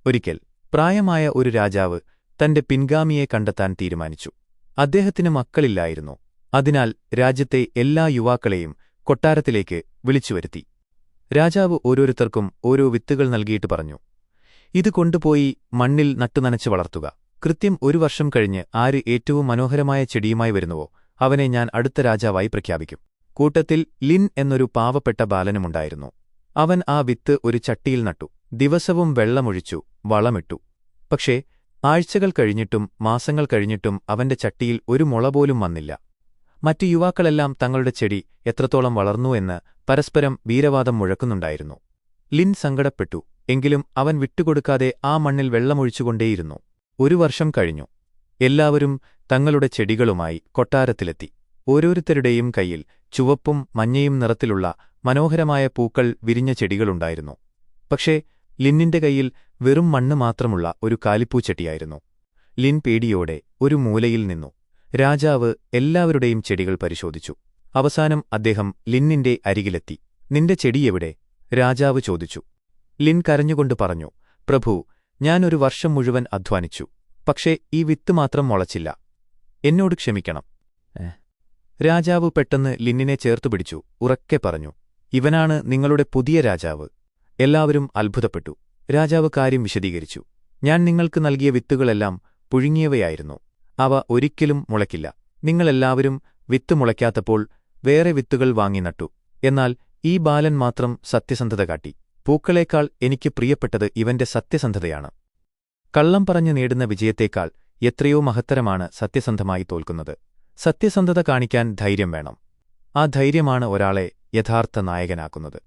ഒരിക്കൽ പ്രായമായ ഒരു രാജാവ് തന്റെ പിൻഗാമിയെ കണ്ടെത്താൻ തീരുമാനിച്ചു. അദ്ദേഹത്തിന് മക്കളില്ലായിരുന്നു. അതിനാൽ രാജ്യത്തെ എല്ലാ യുവാക്കളെയും കൊട്ടാരത്തിലേക്ക് വിളിച്ചുവരുത്തി. രാജാവ് ഓരോരുത്തർക്കും ഓരോ വിത്തുകൾ നൽകിയിട്ട് പറഞ്ഞു, ഇത് കൊണ്ടുപോയി മണ്ണിൽ നട്ടുനനച്ച് വളർത്തുക. കൃത്യം 1 വർഷം കഴിഞ്ഞ് ആര് ഏറ്റവും മനോഹരമായ ചെടിയുമായി വരുന്നുവോ അവനെ ഞാൻ അടുത്ത രാജാവായി പ്രഖ്യാപിക്കും. കൂട്ടത്തിൽ ലിൻ എന്നൊരു പാവപ്പെട്ട ബാലനുമുണ്ടായിരുന്നു. അവൻ ആ വിത്ത് ഒരു ചട്ടിയിൽ നട്ടു. ദിവസവും വെള്ളമൊഴിച്ചു, വളമിട്ടു. പക്ഷേ ആഴ്ചകൾ കഴിഞ്ഞിട്ടും മാസങ്ങൾ കഴിഞ്ഞിട്ടും അവന്റെ ചട്ടിയിൽ ഒരു മുള പോലും വന്നില്ല. മറ്റു യുവാക്കളെല്ലാം തങ്ങളുടെ ചെടി എത്രത്തോളം വളർന്നു എന്ന് പരസ്പരം വീരവാദം മുഴക്കുന്നുണ്ടായിരുന്നു. ലിൻ സങ്കടപ്പെട്ടു. എങ്കിലും അവൻ വിട്ടുകൊടുക്കാതെ ആ മണ്ണിൽ വെള്ളമൊഴിച്ചുകൊണ്ടേയിരുന്നു. 1 വർഷം കഴിഞ്ഞു. എല്ലാവരും തങ്ങളുടെ ചെടികളുമായി കൊട്ടാരത്തിലെത്തി. ഓരോരുത്തരുടെയും കയ്യിൽ ചുവപ്പും മഞ്ഞയും നിറത്തിലുള്ള മനോഹരമായ പൂക്കൾ വിരിഞ്ഞ ചെടികളുണ്ടായിരുന്നു. പക്ഷേ ലിന്നിന്റെ കയ്യിൽ വെറും മണ്ണ് മാത്രമുള്ള ഒരു കാലിപ്പൂച്ചട്ടിയായിരുന്നു. ലിൻ പേടിയോടെ ഒരു മൂലയിൽ നിന്നു. രാജാവ് എല്ലാവരുടെയും ചെടികൾ പരിശോധിച്ചു. അവസാനം അദ്ദേഹം ലിന്നിന്റെ അരികിലെത്തി. നിന്റെ ചെടിയെവിടെ? രാജാവ് ചോദിച്ചു. ലിൻ കരഞ്ഞുകൊണ്ട് പറഞ്ഞു, പ്രഭു, ഞാൻ 1 വർഷം മുഴുവൻ അധ്വാനിച്ചു. പക്ഷേ ഈ വിത്ത് മാത്രം മുളച്ചില്ല. എന്നോട് ക്ഷമിക്കണം. രാജാവ് പെട്ടെന്ന് ലിന്നിനെ ചേർത്തുപിടിച്ചു ഉറക്കെ പറഞ്ഞു, ഇവനാണ് നിങ്ങളുടെ പുതിയ രാജാവ്. എല്ലാവരും അത്ഭുതപ്പെട്ടു. രാജാവ് കാര്യം വിശദീകരിച്ചു. ഞാൻ നിങ്ങൾക്ക് നൽകിയ വിത്തുകളെല്ലാം പുഴുങ്ങിയവയായിരുന്നു. അവ ഒരിക്കലും മുളയ്ക്കില്ല. നിങ്ങളെല്ലാവരും വിത്ത് മുളയ്ക്കാത്തപ്പോൾ വേറെ വിത്തുകൾ വാങ്ങി നട്ടു. എന്നാൽ ഈ ബാലൻ മാത്രം സത്യസന്ധത കാട്ടി. പൂക്കളേക്കാൾ എനിക്ക് പ്രിയപ്പെട്ടത് ഇവന്റെ സത്യസന്ധതയാണ്. കള്ളം പറഞ്ഞു നേടുന്ന വിജയത്തേക്കാൾ എത്രയോ മഹത്തരമാണ് സത്യസന്ധമായി തോൽക്കുന്നത്. സത്യസന്ധത കാണിക്കാൻ ധൈര്യം വേണം. ആ ധൈര്യമാണ് ഒരാളെ യഥാർത്ഥ നായകനാക്കുന്നത്.